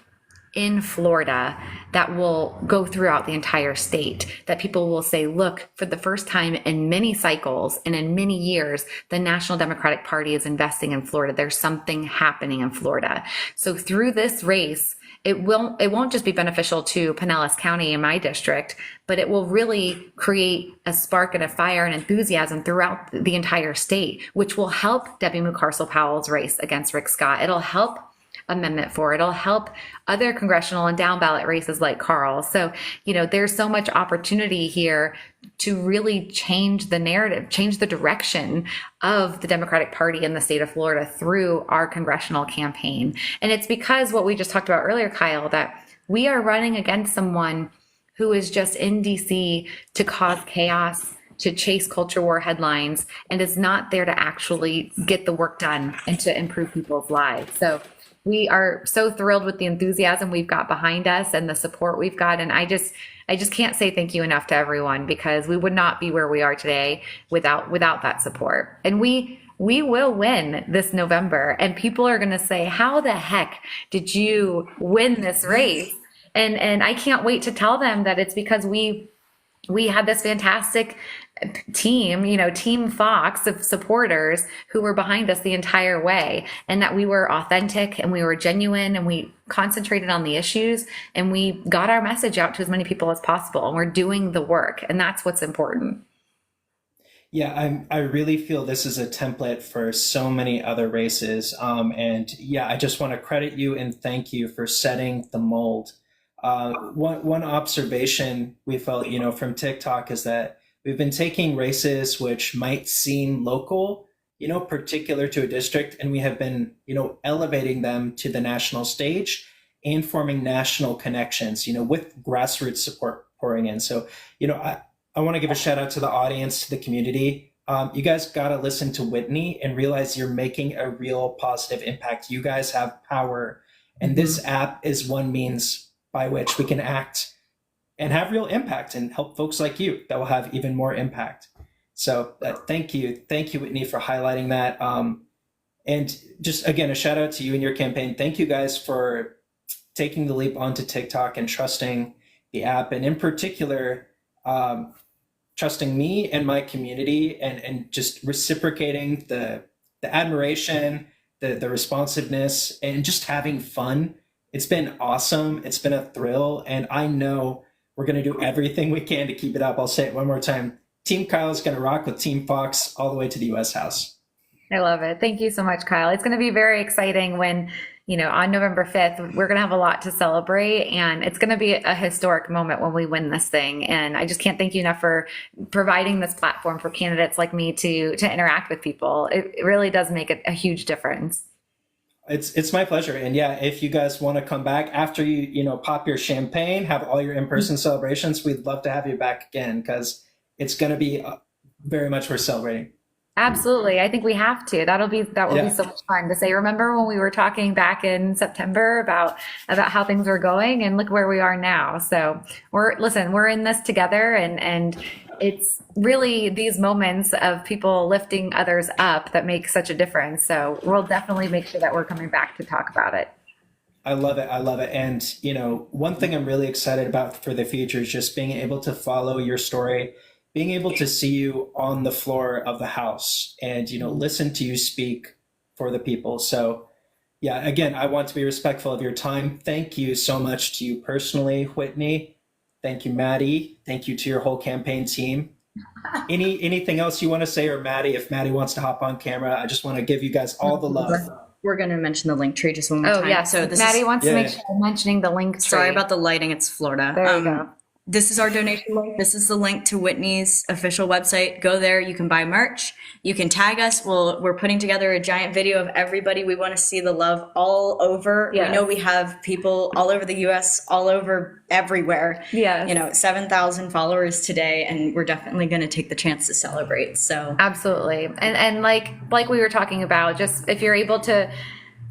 in Florida that will go throughout the entire state, that people will say, look, for the first time in many cycles and in many years, the National Democratic Party is investing in Florida. There's something happening in Florida. So through this race, it won't just be beneficial to Pinellas County in my district, but it will really create a spark and a fire and enthusiasm throughout the entire state, which will help Debbie Mucarsel-Powell's race against Rick Scott. It'll help Amendment 4. It'll help other congressional and down ballot races like Carl. So, you know, there's so much opportunity here to really change the narrative, change the direction of the Democratic Party in the state of Florida through our congressional campaign. And it's because what we just talked about earlier, Kyle, that we are running against someone who is just in DC to cause chaos, to chase culture war headlines, and is not there to actually get the work done and to improve people's lives. So we are so thrilled with the enthusiasm we've got behind us and the support we've got. And I just can't say thank you enough to everyone, because we would not be where we are today without that support. And we will win this November, and people are going to say, how the heck did you win this race? And I can't wait to tell them that it's because we had this fantastic team, you know, Team Fox of supporters who were behind us the entire way, and that we were authentic and we were genuine and we concentrated on the issues and we got our message out to as many people as possible, and we're doing the work, and that's what's important. Yeah, I really feel this is a template for so many other races. And yeah, I just want to credit you and thank you for setting the mold. One observation we felt, you know, from TikTok is that we've been taking races which might seem local, you know, particular to a district, and we have been, you know, elevating them to the national stage and forming national connections, you know, with grassroots support pouring in. So, you know, I want to give a shout out to the audience, to the community. You guys got to listen to Whitney and realize you're making a real positive impact. You guys have power, and this app is one means by which we can act and have real impact and help folks like you that will have even more impact. So thank you, Whitney, for highlighting that. And just again, a shout out to you and your campaign. Thank you guys for taking the leap onto TikTok and trusting the app, and in particular, trusting me and my community, and just reciprocating the admiration, the responsiveness, and just having fun. It's been awesome. It's been a thrill. And I know we're going to do everything we can to keep it up. I'll say it one more time. Team Kyle is going to rock with Team Fox all the way to the U.S. House. I love it. Thank you so much, Kyle. It's going to be very exciting when, you know, on November 5th, we're going to have a lot to celebrate, and it's going to be a historic moment when we win this thing. And I just can't thank you enough for providing this platform for candidates like me to interact with people. It really does make a huge difference. It's my pleasure. And yeah, if you guys want to come back after you know, pop your champagne, have all your in-person celebrations, we'd love to have you back again, because it's going to be very much worth celebrating. Absolutely. I think we have to. That will be Yeah. so much fun to say. Remember when we were talking back in September about how things were going, and look where we are now. So we're in this together, and it's really these moments of people lifting others up that make such a difference. So we'll definitely make sure that we're coming back to talk about it. I love it. I love it. And, one thing I'm really excited about for the future is just being able to follow your story, being able to see you on the floor of the house and, listen to you speak for the people. So, yeah, again, I want to be respectful of your time. Thank you so much to you personally, Whitney. Thank you, Maddie. Thank you to your whole campaign team. Anything else you want to say, or Maddie, if Maddie wants to hop on camera, I just want to give you guys all the love. We're going to mention the link tree just one more Oh time. yes, So this Maddie is, wants to make Yeah. sure I'm mentioning the link tree. sorry about the lighting. It's Florida. There you go. This is our donation link. This is the link to Whitney's official website. Go there. You can buy merch. You can tag us. We're putting together a giant video of everybody. We want to see the love all over. Yes. We know we have people all over the US, all over everywhere. Yes. 7,000 followers today, and we're definitely going to take the chance to celebrate. So Absolutely. And like we were talking about, just if you're able to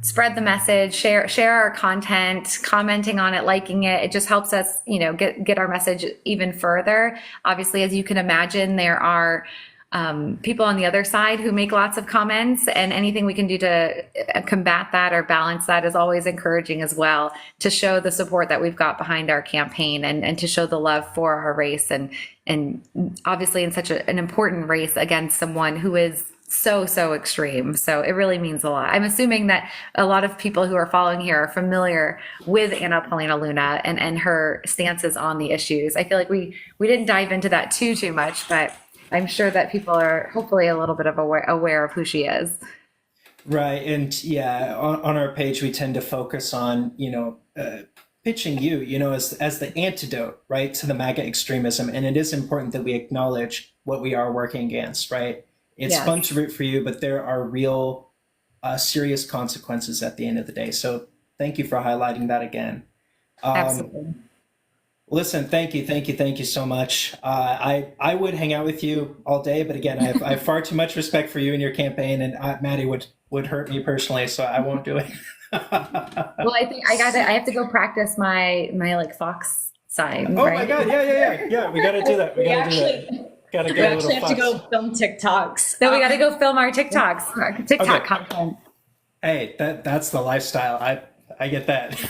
spread the message, share our content, commenting on it, liking it, it just helps us, get our message even further. Obviously, as you can imagine, there are people on the other side who make lots of comments, and anything we can do to combat that or balance that is always encouraging as well, to show the support that we've got behind our campaign, and to show the love for our race, and obviously in such an important race against someone who is so extreme. So it really means a lot. I'm assuming that a lot of people who are following here are familiar with Anna Paulina Luna and her stances on the issues. I feel like we didn't dive into that too much, but I'm sure that people are hopefully a little bit of aware of who she is. Right. And yeah, on our page, we tend to focus on, pitching as the antidote, right, to the MAGA extremism. And it is important that we acknowledge what we are working against, right? It's Yes. fun to root for you, but there are real serious consequences at the end of the day. So thank you for highlighting that again. Absolutely. Listen, thank you so much. I would hang out with you all day, but again, I have far too much respect for you and your campaign, and Maddie would hurt me personally, so I won't do it. Well, I think I have to go practice my like Fox sign, Oh right? my God! Yeah. We got to do that. We got to do that. Got to we get a actually little have to fuss. go film TikToks. So we got to go film our TikToks, our TikTok Okay. content. Hey, that's the lifestyle. I get that.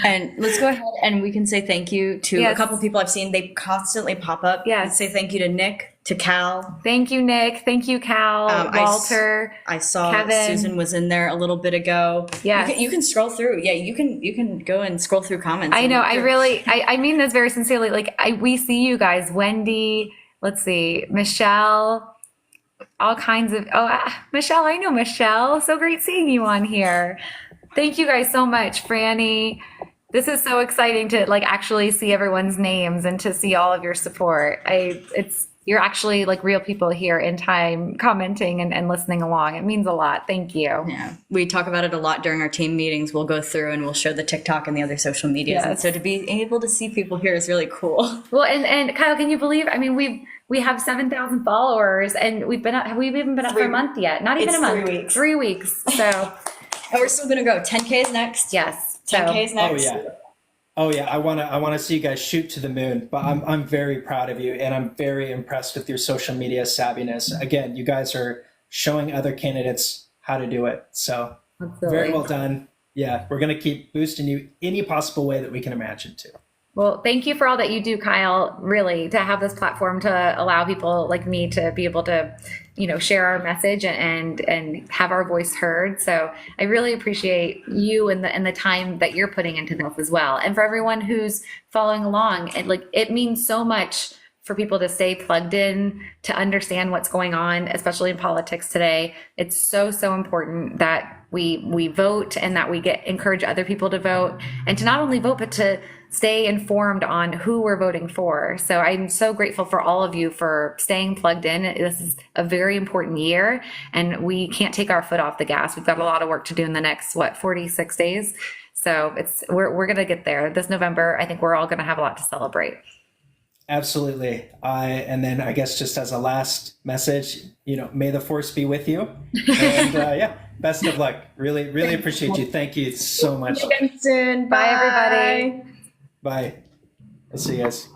And let's go ahead and we can say thank you to Yes. a couple of people I've seen. They constantly pop up. Yes. Let's say thank you to Nick, to Cal. Thank you, Nick. Thank you, Cal, Walter. I saw Kevin. Susan was in there a little bit ago. Yes. You can scroll through. Yeah, you can go and scroll through comments. I know. And I mean this very sincerely. Like we see you guys, Wendy. Let's see, Michelle. All kinds of. Michelle. I know Michelle. So great seeing you on here. Thank you guys so much, Franny. This is so exciting to like actually see everyone's names and to see all of your support. You're actually like real people here in time commenting and listening along. It means a lot. Thank you. Yeah, we talk about it a lot during our team meetings. We'll go through and we'll show the TikTok and the other social medias. Yes. And so to be able to see people here is really cool. Well, and Kyle, can you believe? I mean, we have 7,000 followers, and have we even been up for a month yet? Not even It's a month. 3 weeks. 3 weeks. So And we're still gonna go. 10K is next. yes. So 10K is next. Oh yeah. I wanna see you guys shoot to the moon. But I'm very proud of you, and I'm very impressed with your social media savviness. Again, you guys are showing other candidates how to do it. So absolutely. very well done. Yeah, we're gonna keep boosting you any possible way that we can imagine to. Well, thank you for all that you do, Kyle, really, to have this platform to allow people like me to be able to, share our message and have our voice heard. So I really appreciate you and the time that you're putting into this as well. And for everyone who's following along, it means so much for people to stay plugged in, to understand what's going on, especially in politics today. It's so important that we vote and that we encourage other people to vote, and to not only vote, but to stay informed on who we're voting for. So I'm so grateful for all of you for staying plugged in. This is a very important year, and we can't take our foot off the gas. We've got a lot of work to do in the next, 46 days. So we're going to get there. This November, I think we're all going to have a lot to celebrate. Absolutely. And then I guess just as a last message, may the force be with you. And yeah, best of luck. Really, really appreciate you. Thank you so much. See you again soon. Bye, everybody. Bye. I'll see you guys.